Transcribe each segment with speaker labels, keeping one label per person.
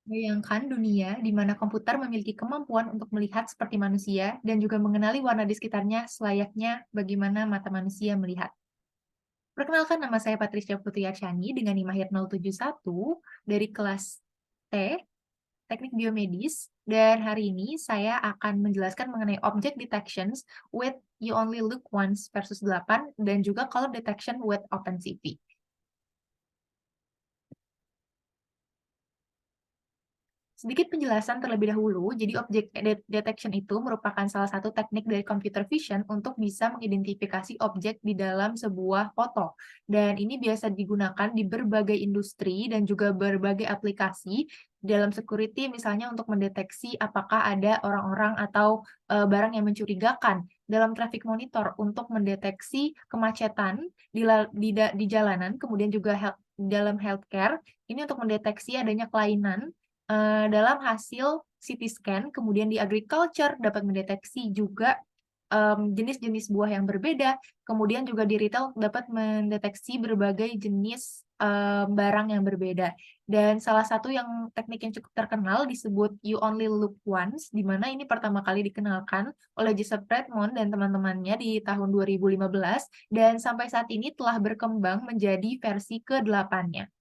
Speaker 1: Bayangkan dunia di mana komputer memiliki kemampuan untuk melihat seperti manusia dan juga mengenali warna di sekitarnya selayaknya bagaimana mata manusia melihat. Perkenalkan, nama saya Patricia Putri Arsyani dengan NIM Mahir 071 dari kelas T, Teknik Biomedis, dan hari ini saya akan menjelaskan mengenai Object Detections with You Only Look Once versus 8 dan juga Color Detection with OpenCV. Sedikit penjelasan terlebih dahulu, jadi object detection itu merupakan salah satu teknik dari computer vision untuk bisa mengidentifikasi objek di dalam sebuah foto. Dan ini biasa digunakan di berbagai industri dan juga berbagai aplikasi dalam security, misalnya untuk mendeteksi apakah ada orang-orang atau barang yang mencurigakan. Dalam traffic monitor untuk mendeteksi kemacetan di jalanan, kemudian juga dalam healthcare, ini untuk mendeteksi adanya kelainan dalam hasil CT scan, kemudian di agriculture dapat mendeteksi juga jenis-jenis buah yang berbeda, kemudian juga di retail dapat mendeteksi berbagai jenis barang yang berbeda. Dan salah satu yang teknik yang cukup terkenal disebut You Only Look Once, di mana ini pertama kali dikenalkan oleh Joseph Redmond dan teman-temannya di tahun 2015, dan sampai saat ini telah berkembang menjadi versi ke-8-nya.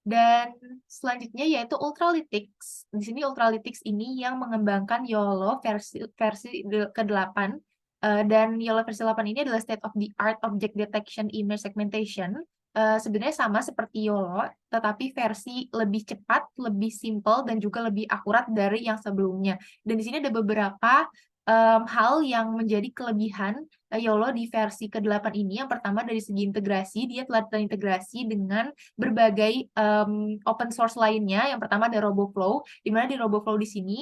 Speaker 1: Dan selanjutnya yaitu Ultralytics. Di sini Ultralytics ini yang mengembangkan YOLO versi ke-8. Dan YOLO versi 8 ini adalah state of the art object detection image segmentation. Sebenarnya sama seperti YOLO, tetapi versi lebih cepat, lebih simple, dan juga lebih akurat dari yang sebelumnya. Dan di sini ada beberapa hal yang menjadi kelebihan YOLO di versi ke-8 ini. Yang pertama dari segi integrasi, dia telah terintegrasi dengan berbagai open source lainnya. Yang pertama ada RoboFlow, di mana di RoboFlow di sini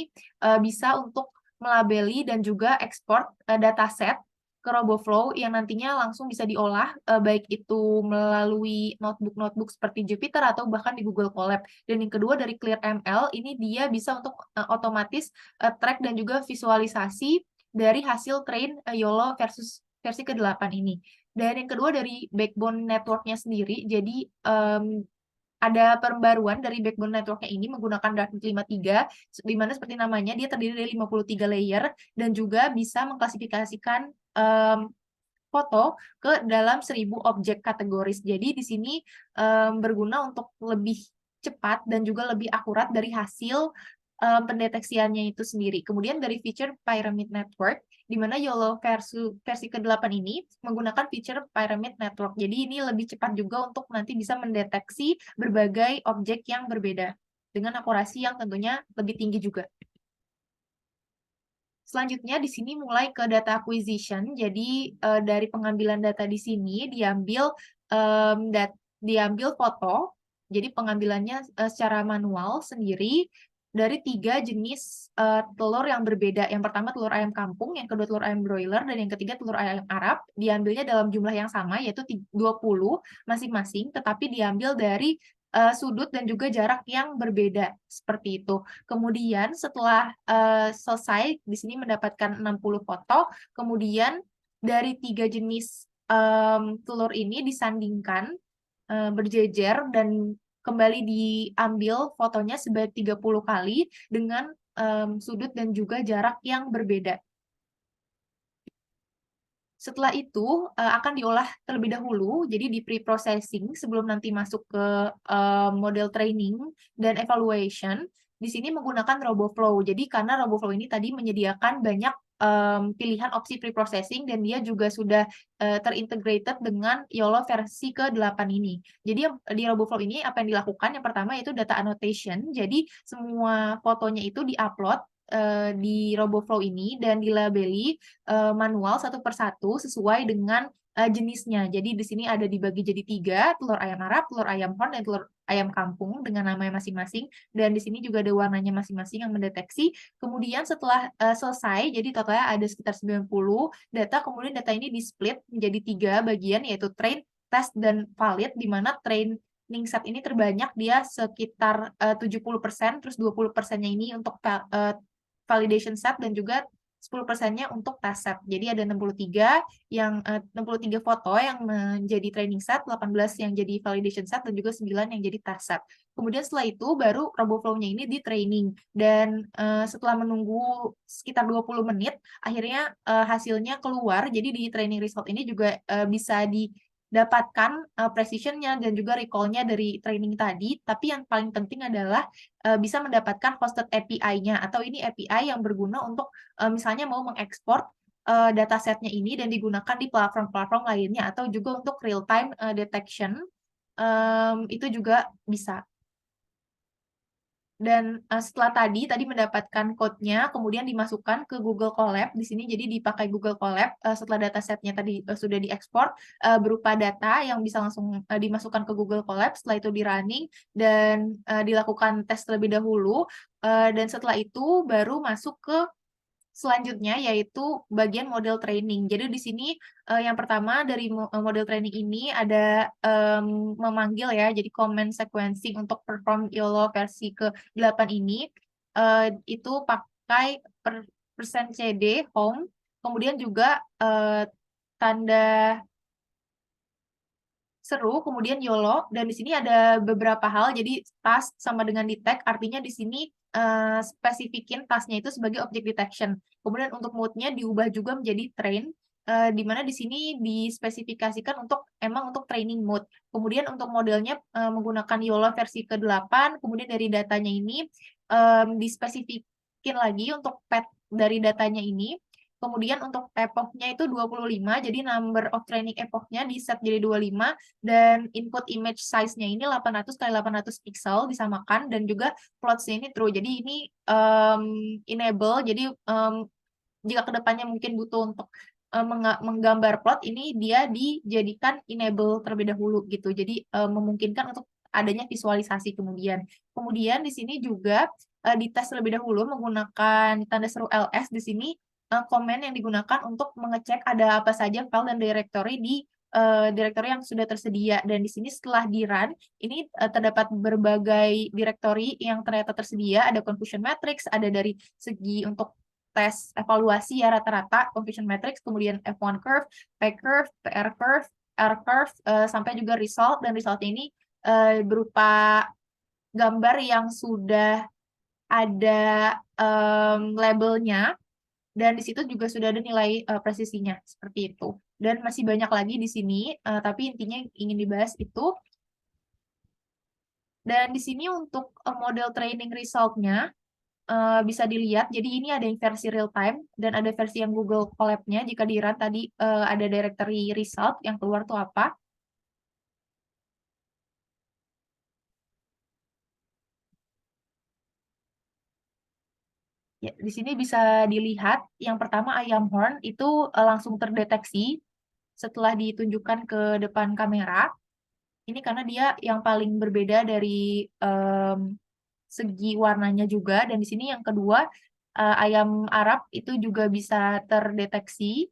Speaker 1: bisa untuk melabeli dan juga ekspor dataset ke RoboFlow yang nantinya langsung bisa diolah, baik itu melalui notebook-notebook seperti Jupyter atau bahkan di Google Colab. Dan yang kedua dari ClearML, ini dia bisa untuk otomatis track dan juga visualisasi dari hasil train YOLO versi ke-8 ini. Dan yang kedua dari backbone network-nya sendiri, jadi ada pembaruan dari backbone network-nya ini menggunakan Darknet 53, di mana seperti namanya dia terdiri dari 53 layer dan juga bisa mengklasifikasikan foto ke dalam 1000 objek kategoris. Jadi di sini berguna untuk lebih cepat dan juga lebih akurat dari hasil pendeteksiannya itu sendiri. Kemudian dari feature Pyramid Network, di mana YOLO versi ke-8 ini menggunakan feature Pyramid Network. Jadi ini lebih cepat juga untuk nanti bisa mendeteksi berbagai objek yang berbeda dengan akurasi yang tentunya lebih tinggi juga. Selanjutnya di sini mulai ke data acquisition. Jadi dari pengambilan data di sini diambil foto. Jadi pengambilannya secara manual sendiri dari 3 jenis telur yang berbeda. Yang pertama telur ayam kampung, yang kedua telur ayam broiler, dan yang ketiga telur ayam Arab. Diambilnya dalam jumlah yang sama yaitu 20 masing-masing, tetapi diambil dari sudut dan juga jarak yang berbeda seperti itu. Kemudian setelah selesai di sini mendapatkan 60 foto, kemudian dari 3 jenis telur ini disandingkan berjejer dan kembali diambil fotonya sebanyak 30 kali dengan sudut dan juga jarak yang berbeda. Setelah itu akan diolah terlebih dahulu, jadi di pre-processing sebelum nanti masuk ke model training dan evaluation. Di sini menggunakan RoboFlow. Jadi karena RoboFlow ini tadi menyediakan banyak pilihan opsi pre-processing dan dia juga sudah terintegrated dengan YOLO versi ke-8 ini. Jadi di RoboFlow ini apa yang dilakukan? Yang pertama yaitu data annotation. Jadi semua fotonya itu diupload di RoboFlow ini dan dilabeli manual satu persatu sesuai dengan jenisnya. Jadi di sini ada dibagi jadi 3, telur ayam Arab, telur ayam horn, dan telur ayam kampung dengan namanya masing-masing. Dan di sini juga ada warnanya masing-masing yang mendeteksi. Kemudian setelah selesai, jadi totalnya ada sekitar 90 data, kemudian data ini di-split menjadi 3 bagian, yaitu train, test, dan valid, di mana training set ini terbanyak, dia sekitar 70%, terus 20%-nya ini untuk validation set dan juga 10%-nya untuk test set. Jadi ada 63 foto yang menjadi training set, 18 yang jadi validation set, dan juga 9 yang jadi test set. Kemudian setelah itu baru RoboFlow-nya ini di training. Dan setelah menunggu sekitar 20 menit, akhirnya hasilnya keluar. Jadi di training result ini juga bisa didapatkan precision-nya dan juga recall-nya dari training tadi. Tapi yang paling penting adalah bisa mendapatkan hosted API-nya, atau ini API yang berguna untuk misalnya mau mengekspor datasetnya ini dan digunakan di platform-platform lainnya, atau juga untuk real-time detection, itu juga bisa. Dan setelah tadi mendapatkan code-nya, kemudian dimasukkan ke Google Colab di sini. Jadi dipakai Google Colab setelah datasetnya tadi sudah diekspor berupa data yang bisa langsung dimasukkan ke Google Colab. Setelah itu di running dan dilakukan tes terlebih dahulu. Dan setelah itu baru masuk ke selanjutnya, yaitu bagian model training. Jadi di sini yang pertama dari model training ini ada memanggil ya, jadi command sequencing untuk perform YOLO versi ke-8 ini. Itu pakai %cd home, kemudian juga tanda seru, kemudian YOLO, dan di sini ada beberapa hal, jadi task sama dengan detect, artinya di sini spesifikin tasknya itu sebagai object detection. Kemudian untuk mode-nya diubah juga menjadi train, di mana di sini dispesifikasikan emang untuk training mode. Kemudian untuk modelnya menggunakan YOLO versi ke-8, kemudian dari datanya ini dispesifikin lagi untuk path dari datanya ini. Kemudian untuk epochnya itu 25, jadi number of training epochnya di set jadi 25, dan input image size-nya ini 800 x 800 pixel disamakan, dan juga plots-nya ini true. Jadi ini enable, jadi jika kedepannya mungkin butuh untuk menggambar plot, ini dia dijadikan enable terlebih dahulu gitu. Jadi memungkinkan untuk adanya visualisasi kemudian. Kemudian di sini juga dites terlebih dahulu menggunakan tanda seru ls. Di sini komen yang digunakan untuk mengecek ada apa saja file dan directory di directory yang sudah tersedia. Dan di sini setelah di run, ini terdapat berbagai directory yang ternyata tersedia. Ada confusion matrix, ada dari segi untuk tes evaluasi ya rata-rata, confusion matrix, kemudian F1 curve, P curve, PR curve, R curve, sampai juga result. Dan resultnya ini berupa gambar yang sudah ada labelnya, dan di situ juga sudah ada nilai presisinya seperti itu. Dan masih banyak lagi di sini, tapi intinya ingin dibahas itu. Dan di sini untuk model training result-nya bisa dilihat. Jadi ini ada yang versi real time dan ada versi yang Google Colab-nya. Jika di run tadi ada directory result yang keluar tuh apa. Ya, di sini bisa dilihat yang pertama ayam horn itu langsung terdeteksi setelah ditunjukkan ke depan kamera. Ini karena dia yang paling berbeda dari segi warnanya juga. Dan di sini yang kedua ayam Arab itu juga bisa terdeteksi.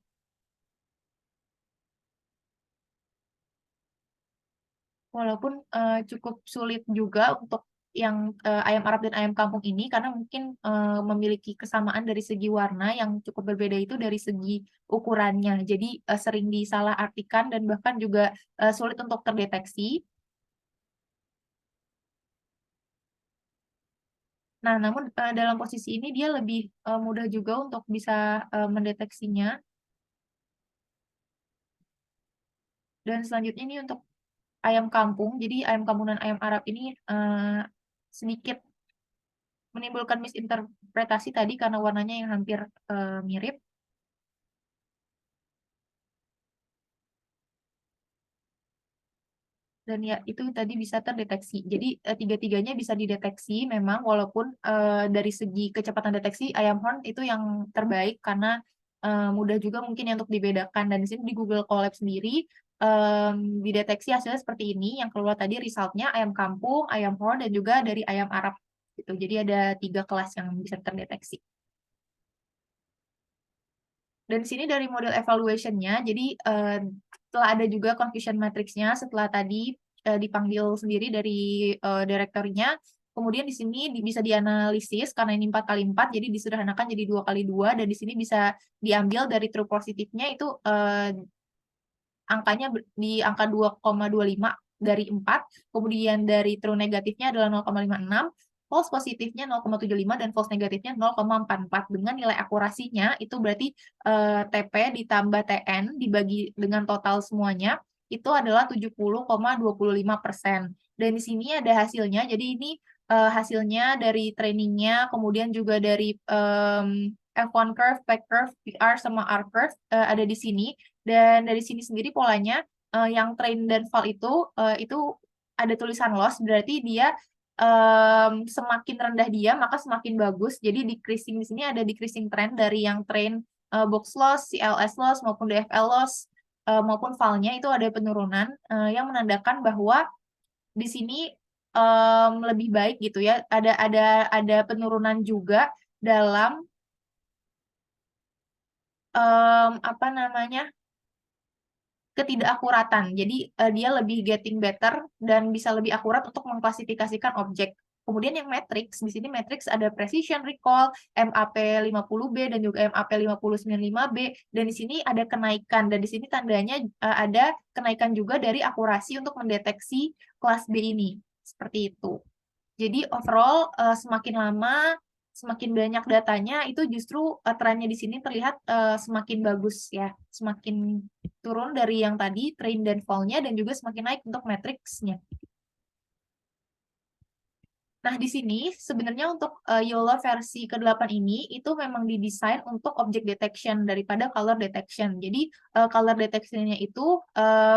Speaker 1: Walaupun cukup sulit juga untuk yang ayam Arab dan ayam kampung ini, karena mungkin memiliki kesamaan dari segi warna, yang cukup berbeda itu dari segi ukurannya. Jadi sering disalahartikan dan bahkan juga sulit untuk terdeteksi. Nah, namun dalam posisi ini dia lebih mudah juga untuk bisa mendeteksinya. Dan selanjutnya ini untuk ayam kampung. Jadi ayam kampung dan ayam Arab ini sedikit menimbulkan misinterpretasi tadi karena warnanya yang hampir mirip. Dan ya itu tadi bisa terdeteksi. Jadi tiga-tiganya bisa dideteksi memang, walaupun dari segi kecepatan deteksi ayam horn itu yang terbaik karena mudah juga mungkin ya untuk dibedakan. Dan di sini di Google Colab sendiri dideteksi hasilnya seperti ini. Yang keluar tadi resultnya ayam kampung, ayam horn, dan juga dari ayam Arab gitu. Jadi ada 3 kelas yang bisa terdeteksi. Dan di sini dari model evaluation-nya, jadi setelah ada juga confusion matrix-nya, setelah tadi dipanggil sendiri dari directory-nya, Kemudian di sini bisa dianalisis karena ini 4x4, jadi disederhanakan jadi 2x2, dan di sini bisa diambil dari true positifnya itu angkanya di angka 2,25 dari 4, kemudian dari true negatifnya adalah 0,56, false positifnya 0,75, dan false negatifnya 0,44. Dengan nilai akurasinya itu berarti TP ditambah TN dibagi dengan total semuanya itu adalah 70,25%. Dan di sini ada hasilnya, jadi ini hasilnya dari trainingnya, kemudian juga dari F1 curve, P curve, PR, sama R curve ada di sini. Dan dari sini sendiri polanya yang train dan fall itu ada tulisan loss, berarti dia semakin rendah dia maka semakin bagus. Jadi decreasing di sini ada decreasing trend dari yang train box loss, CLS loss maupun DFL loss maupun fallnya itu ada penurunan yang menandakan bahwa di sini lebih baik gitu ya. Ada penurunan juga dalam apa namanya, ketidakakuratan. Jadi dia lebih getting better dan bisa lebih akurat untuk mengklasifikasikan objek. Kemudian yang matrix, di sini matrix ada precision recall, MAP 50B dan juga MAP 5095B, dan di sini ada kenaikan, dan di sini tandanya ada kenaikan juga dari akurasi untuk mendeteksi kelas B ini. Seperti itu. Jadi overall semakin lama, semakin banyak datanya, itu justru trennya di sini terlihat semakin bagus ya, semakin turun dari yang tadi train dan fall-nya, dan juga semakin naik untuk matrix-nya. Nah, di sini sebenarnya untuk YOLO versi ke-8 ini itu memang didesain untuk object detection daripada color detection. Jadi color detection-nya itu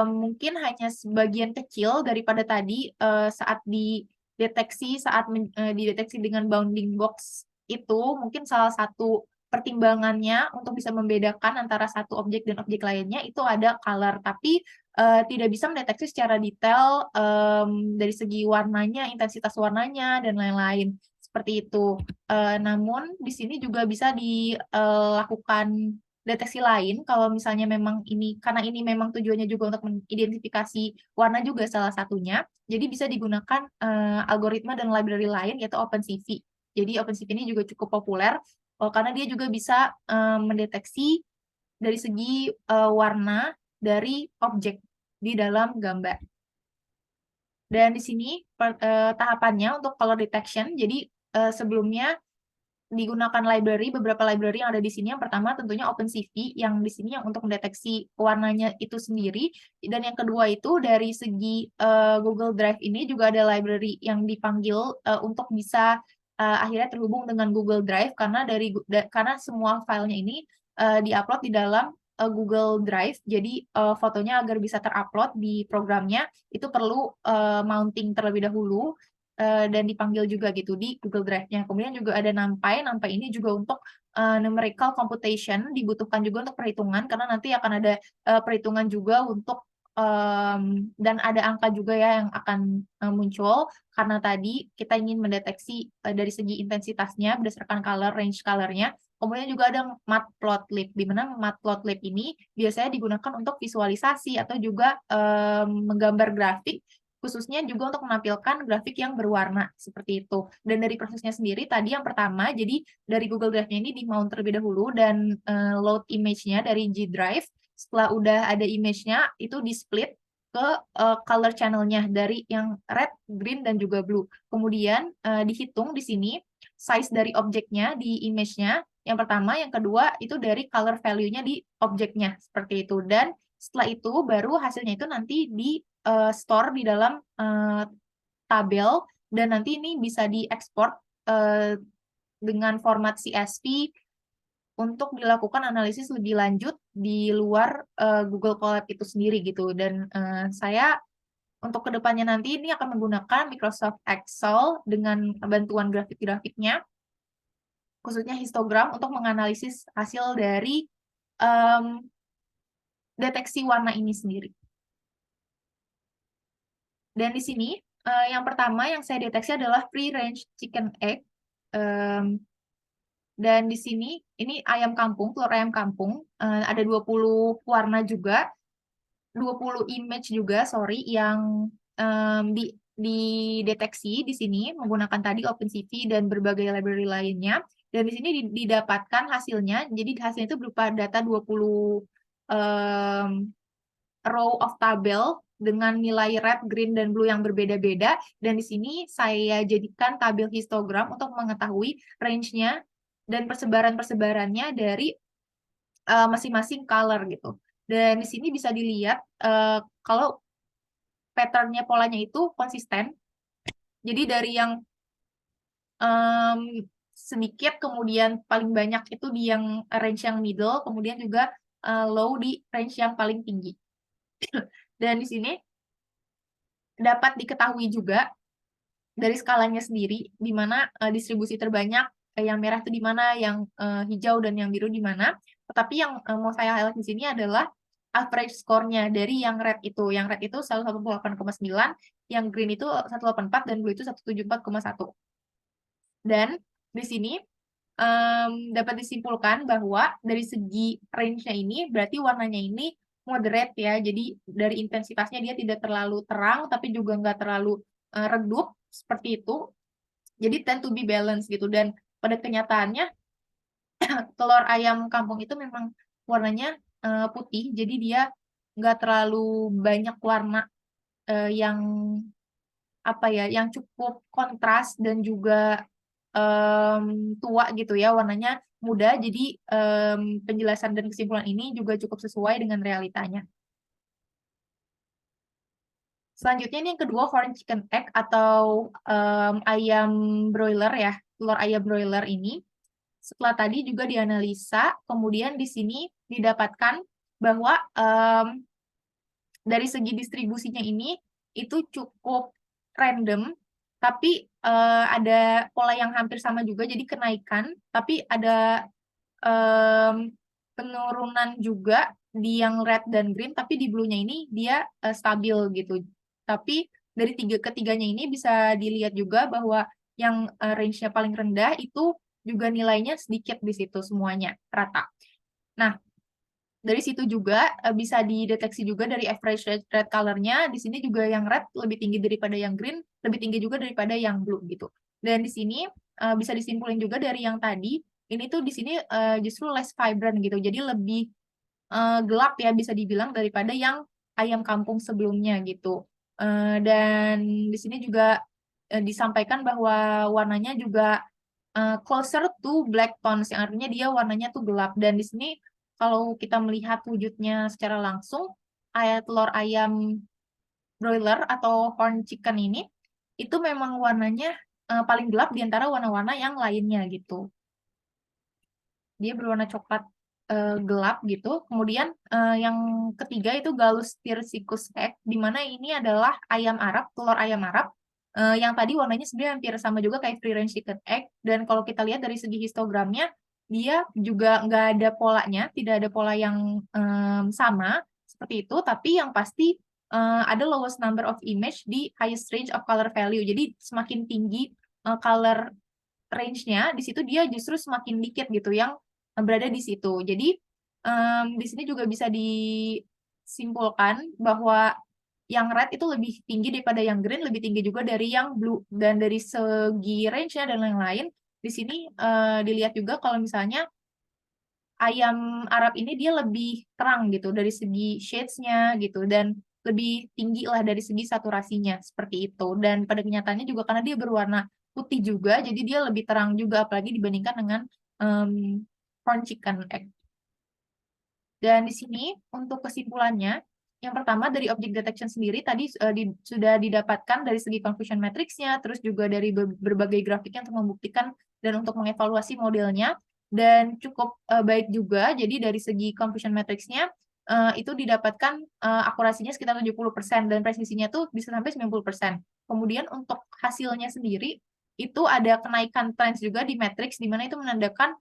Speaker 1: mungkin hanya sebagian kecil daripada tadi saat dideteksi dengan bounding box itu mungkin salah satu pertimbangannya untuk bisa membedakan antara satu objek dan objek lainnya itu ada color, tapi tidak bisa mendeteksi secara detail dari segi warnanya, intensitas warnanya, dan lain-lain. Seperti itu. Namun di sini juga bisa dilakukan deteksi lain kalau misalnya memang ini, karena ini memang tujuannya juga untuk mengidentifikasi warna juga salah satunya. Jadi bisa digunakan algoritma dan library lain yaitu OpenCV. Jadi OpenCV ini juga cukup populer karena dia juga bisa mendeteksi dari segi warna dari objek di dalam gambar. Dan di sini tahapannya untuk color detection, jadi sebelumnya digunakan beberapa library yang ada di sini. Yang pertama tentunya OpenCV, yang di sini yang untuk mendeteksi warnanya itu sendiri. Dan yang kedua itu dari segi Google Drive ini juga ada library yang dipanggil untuk bisa akhirnya terhubung dengan Google Drive, karena semua filenya ini diupload di dalam Google Drive. Jadi fotonya agar bisa terupload di programnya itu perlu mounting terlebih dahulu dan dipanggil juga gitu di Google Drive-nya. Kemudian juga ada NumPy. NumPy ini juga untuk numerical computation, dibutuhkan juga untuk perhitungan karena nanti akan ada perhitungan juga untuk dan ada angka juga ya yang akan muncul karena tadi kita ingin mendeteksi dari segi intensitasnya berdasarkan color, range color-nya. Kemudian juga ada Matplotlib, di mana Matplotlib ini biasanya digunakan untuk visualisasi atau juga menggambar grafik, khususnya juga untuk menampilkan grafik yang berwarna, seperti itu. Dan dari prosesnya sendiri, tadi yang pertama, jadi dari Google Drive-nya ini di-mount terlebih dahulu, dan load image-nya dari G Drive. Setelah udah ada image-nya, itu di-split ke color channel-nya, dari yang red, green, dan juga blue. Kemudian dihitung di sini, size dari objeknya di image-nya, yang pertama, yang kedua, itu dari color value-nya di objeknya, seperti itu. Dan setelah itu, baru hasilnya itu nanti store di dalam tabel, dan nanti ini bisa diekspor dengan format CSV untuk dilakukan analisis lebih lanjut di luar Google Colab itu sendiri gitu. Dan saya untuk kedepannya nanti ini akan menggunakan Microsoft Excel dengan bantuan grafik-grafiknya, khususnya histogram untuk menganalisis hasil dari deteksi warna ini sendiri. Dan di sini yang pertama yang saya deteksi adalah free range chicken egg. Dan di sini ini ayam kampung, telur ayam kampung. Ada 20 warna juga, 20 image juga, sorry, yang dideteksi di sini menggunakan tadi OpenCV dan berbagai library lainnya. Dan di sini didapatkan hasilnya. Jadi hasilnya itu berupa data 20 row of tabel dengan nilai red, green, dan blue yang berbeda-beda. Dan di sini saya jadikan tabel histogram untuk mengetahui range-nya dan persebaran-persebarannya dari masing-masing color gitu. Dan di sini bisa dilihat kalau pattern-nya polanya itu konsisten. Jadi dari yang sedikit, kemudian paling banyak itu di yang range yang middle, kemudian juga low di range yang paling tinggi. Dan di sini dapat diketahui juga dari skalanya sendiri, di mana distribusi terbanyak, yang merah itu di mana, yang hijau dan yang biru di mana. Tetapi yang mau saya highlight di sini adalah average score-nya dari yang red itu. Yang red itu 118,9, yang green itu 184, dan blue itu 174,1. Dan di sini dapat disimpulkan bahwa dari segi range-nya ini, berarti warnanya ini moderate ya. Jadi dari intensitasnya dia tidak terlalu terang, tapi juga nggak terlalu redup, seperti itu. Jadi tend to be balanced gitu. Dan pada kenyataannya, telur ayam kampung itu memang warnanya putih, jadi dia nggak terlalu banyak warna yang apa ya, yang cukup kontras dan juga tua gitu ya, warnanya muda. Jadi penjelasan dan kesimpulan ini juga cukup sesuai dengan realitanya. Selanjutnya ini yang kedua, foreign chicken egg atau ayam broiler ya, telur ayam broiler ini. Setelah tadi juga dianalisa, kemudian di sini didapatkan bahwa dari segi distribusinya ini itu cukup random, tapi ada pola yang hampir sama juga, jadi kenaikan, tapi ada penurunan juga di yang red dan green, tapi di blue-nya ini dia stabil gitu. Tapi dari ketiganya ini bisa dilihat juga bahwa yang range-nya paling rendah itu juga nilainya sedikit di situ semuanya, rata. Nah, dari situ juga bisa dideteksi juga dari average red color-nya. Di sini juga yang red lebih tinggi daripada yang green, lebih tinggi juga daripada yang blue gitu. Dan di sini bisa disimpulin juga dari yang tadi, ini tuh di sini justru less vibrant gitu. Jadi lebih gelap ya bisa dibilang daripada yang ayam kampung sebelumnya gitu. Dan di sini juga disampaikan bahwa warnanya juga closer to black tones, yang artinya dia warnanya tuh gelap. Dan di sini kalau kita melihat wujudnya secara langsung, telur ayam broiler atau horn chicken ini, itu memang warnanya paling gelap di antara warna-warna yang lainnya gitu. Dia berwarna coklat gelap gitu. Kemudian yang ketiga itu Gallus tirsikus egg, di mana ini adalah ayam Arab, telur ayam Arab. Yang tadi warnanya sebenarnya hampir sama juga kayak free range chicken egg. Dan kalau kita lihat dari segi histogramnya, dia juga nggak ada polanya, tidak ada pola yang sama seperti itu. Tapi yang pasti ada lowest number of image di highest range of color value. Jadi semakin tinggi color range-nya, di situ dia justru semakin dikit gitu yang berada di situ. Jadi di sini juga bisa disimpulkan bahwa yang red itu lebih tinggi daripada yang green, lebih tinggi juga dari yang blue. Dan dari segi range-nya dan lain-lain, di sini dilihat juga kalau misalnya ayam Arab ini dia lebih terang gitu dari segi shades-nya gitu, dan lebih tinggi lah dari segi saturasinya seperti itu. Dan pada kenyataannya juga karena dia berwarna putih juga, jadi dia lebih terang juga apalagi dibandingkan dengan corn chicken egg. Dan di sini untuk kesimpulannya, yang pertama dari object detection sendiri tadi sudah didapatkan dari segi confusion matrix-nya, terus juga dari berbagai grafiknya untuk membuktikan dan untuk mengevaluasi modelnya, dan cukup baik juga. Jadi dari segi confusion matrix-nya itu didapatkan akurasinya sekitar 70% dan presisinya tuh bisa sampai 90%. Kemudian untuk hasilnya sendiri itu ada kenaikan trends juga di matrix, di mana itu menandakan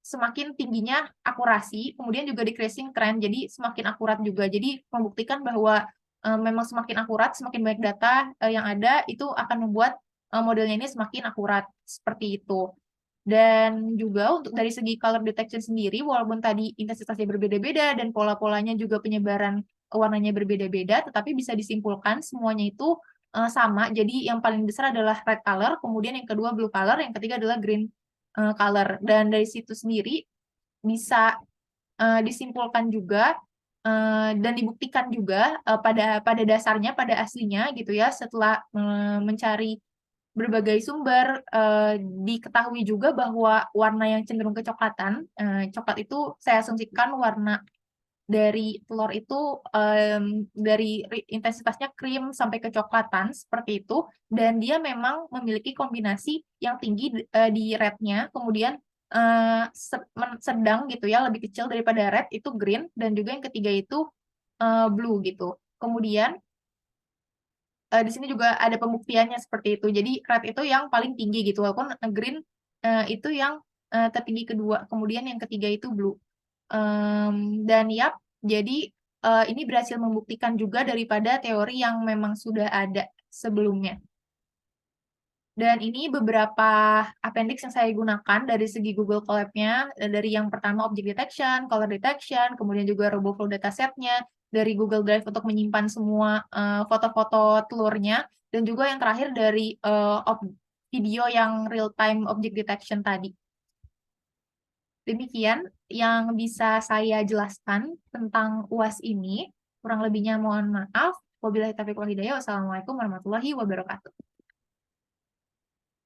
Speaker 1: semakin tingginya akurasi, kemudian juga decreasing trend, jadi semakin akurat juga. Jadi membuktikan bahwa memang semakin akurat, semakin banyak data yang ada, itu akan membuat modelnya ini semakin akurat, seperti itu. Dan juga untuk dari segi color detection sendiri, walaupun tadi intensitasnya berbeda-beda dan pola-polanya juga penyebaran warnanya berbeda-beda, tetapi bisa disimpulkan semuanya itu sama. Jadi yang paling besar adalah red color, kemudian yang kedua blue color, yang ketiga adalah green color. Dan dari situ sendiri bisa disimpulkan juga dan dibuktikan juga pada dasarnya, pada aslinya gitu ya, setelah mencari berbagai sumber, diketahui juga bahwa warna yang cenderung kecoklatan, coklat itu saya asumsikan warna dari telur itu dari intensitasnya krim sampai kecoklatan seperti itu, dan dia memang memiliki kombinasi yang tinggi di rednya, kemudian sedang gitu ya, lebih kecil daripada red itu green, dan juga yang ketiga itu blue gitu. Kemudian di sini juga ada pembuktiannya seperti itu. Jadi red itu yang paling tinggi gitu, walaupun green itu yang tertinggi kedua. Kemudian yang ketiga itu blue. Dan yap, jadi ini berhasil membuktikan juga daripada teori yang memang sudah ada sebelumnya. Dan ini beberapa appendix yang saya gunakan dari segi Google Colab-nya, dari yang pertama object detection, color detection, kemudian juga RoboFlow dataset-nya, dari Google Drive untuk menyimpan semua foto-foto telurnya, dan juga yang terakhir dari video yang real-time object detection tadi. Demikian yang bisa saya jelaskan tentang UAS ini. Kurang lebihnya mohon maaf. Wabillahi taufiq wal hidayah. Wassalamualaikum warahmatullahi wabarakatuh.